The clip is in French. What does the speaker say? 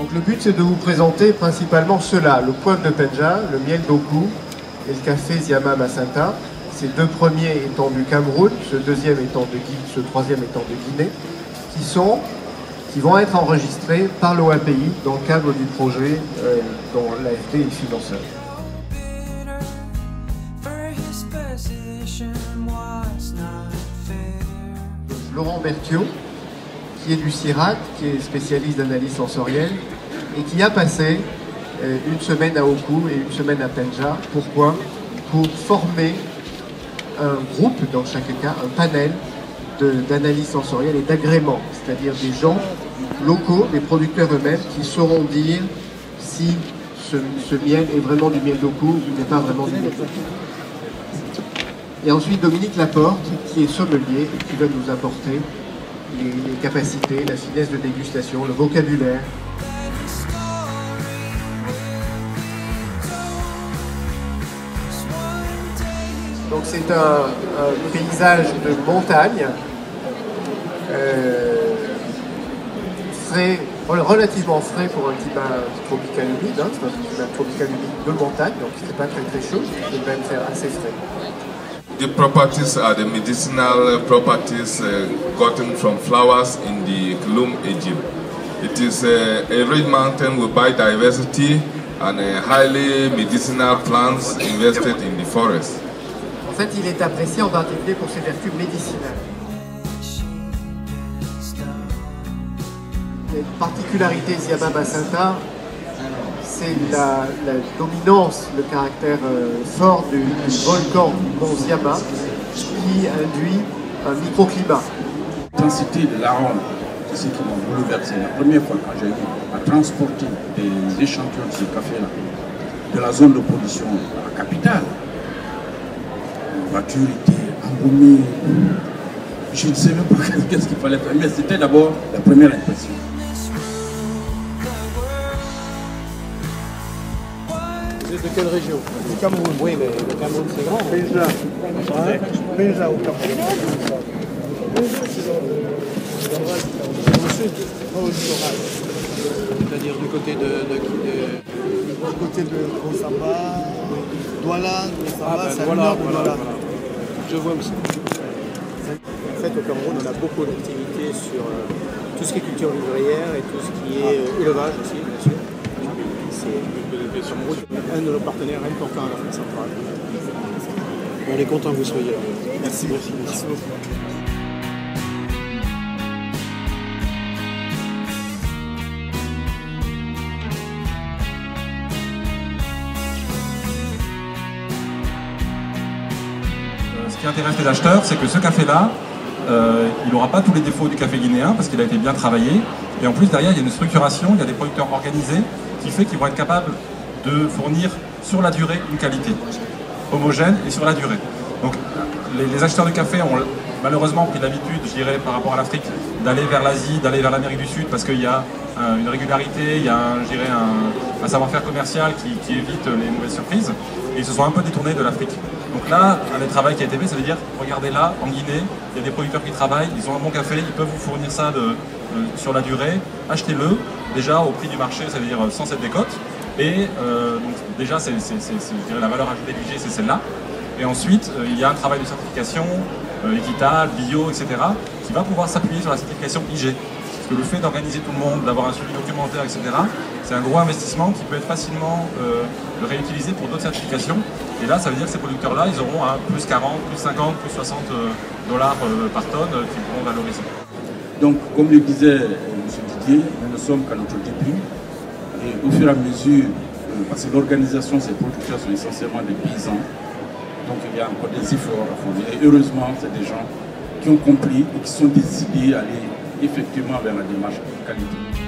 Donc le but c'est de vous présenter principalement ceux-là, le poivre de Penja, le miel d'Oku et le café Ziama Masanta. Ces deux premiers étant du Cameroun, ce troisième étant de Guinée, qui vont être enregistrés par l'OAPI dans le cadre du projet dont l'AFD est financeur. Laurent Berthiaud, qui est du CIRAD, qui est spécialiste d'analyse sensorielle, et qui a passé une semaine à Oku et une semaine à Penja. Pourquoi? Pour former un groupe, dans chaque cas, un panel d'analyse sensorielle et d'agrément, c'est-à-dire des gens locaux, des producteurs eux-mêmes, qui sauront dire si ce miel est vraiment du miel d'Oku ou n'est pas vraiment du miel d'Oku. Et ensuite Dominique Laporte, qui est sommelier et qui va nous apporter les capacités, la finesse de dégustation, le vocabulaire. Donc c'est un paysage de montagne, frais, relativement frais pour un climat tropical humide, hein, c'est un climat tropical humide de montagne, donc c'est pas très chaud, il peut même faire assez frais. The properties are the medicinal properties gotten from flowers in the Kulum Egypt. It is a rich mountain with biodiversity and highly medicinal plants invested in the forest. En fait, il est apprécié en particulier pour ses vertus médicinales. La particularité Ziama Masanta, c'est la dominance, le caractère fort du volcan Mont Ziama qui induit un microclimat. L'intensité de l'arôme, c'est ce qui m'a bouleversé. La première fois quand j'ai eu à transporter des échantillons de ce café-là de la zone de production à la capitale, la voiture était embaumée. Je ne sais même pas qu'est-ce qu'il fallait faire, mais c'était d'abord la première impression. Vous êtes de quelle région? Du Cameroun. Oui, mais le Cameroun c'est grand. Penja. Penja au Cameroun. Penja c'est au sud, pas au littoral. C'est-à-dire du côté Du côté de Kosamba, Douala, Kosamba, c'est voilà, le nord de Douala. voilà. Je vois aussi. En fait, au Cameroun, on a beaucoup d'activités sur tout ce qui est culture vivrière et tout ce qui est élevage aussi, bien sûr. C'est Cameroun, un de nos partenaires importants à l'Afrique centrale. On est content que vous soyez là. Merci beaucoup. Ce qui intéresse les acheteurs, c'est que ce café-là, il n'aura pas tous les défauts du café guinéen parce qu'il a été bien travaillé. Et en plus, derrière, il y a une structuration, il y a des producteurs organisés qui fait qu'ils vont être capables de fournir sur la durée une qualité homogène et sur la durée. Donc les acheteurs de café ont malheureusement pris l'habitude, je dirais, par rapport à l'Afrique, d'aller vers l'Asie, d'aller vers l'Amérique du Sud parce qu'il y a une régularité, il y a un savoir-faire commercial qui évite les mauvaises surprises. Et ils se sont un peu détournés de l'Afrique. Donc là, un travail qui a été fait, ça veut dire, regardez là, en Guinée, il y a des producteurs qui travaillent, ils ont un bon café, ils peuvent vous fournir ça sur la durée, achetez-le, déjà au prix du marché, ça veut dire sans cette décote. Et donc déjà, je dirais, la valeur ajoutée du IG, c'est celle-là. Et ensuite, il y a un travail de certification équitable, bio, etc., qui va pouvoir s'appuyer sur la certification IG. Parce que le fait d'organiser tout le monde, d'avoir un suivi documentaire, etc., c'est un gros investissement qui peut être facilement réutilisé pour d'autres certifications. Et là, ça veut dire que ces producteurs-là, ils auront un plus 40, plus 50, plus 60 dollars par tonne qu'ils pourront valoriser. Donc, comme le disait M. Didier, nous ne sommes qu'à notre début. Et au fur et à mesure, parce que l'organisation, ces producteurs sont essentiellement des paysans, donc il y a encore des efforts à fournir. Et heureusement, c'est des gens qui ont compris et qui sont décidés à aller effectivement vers la démarche de qualité.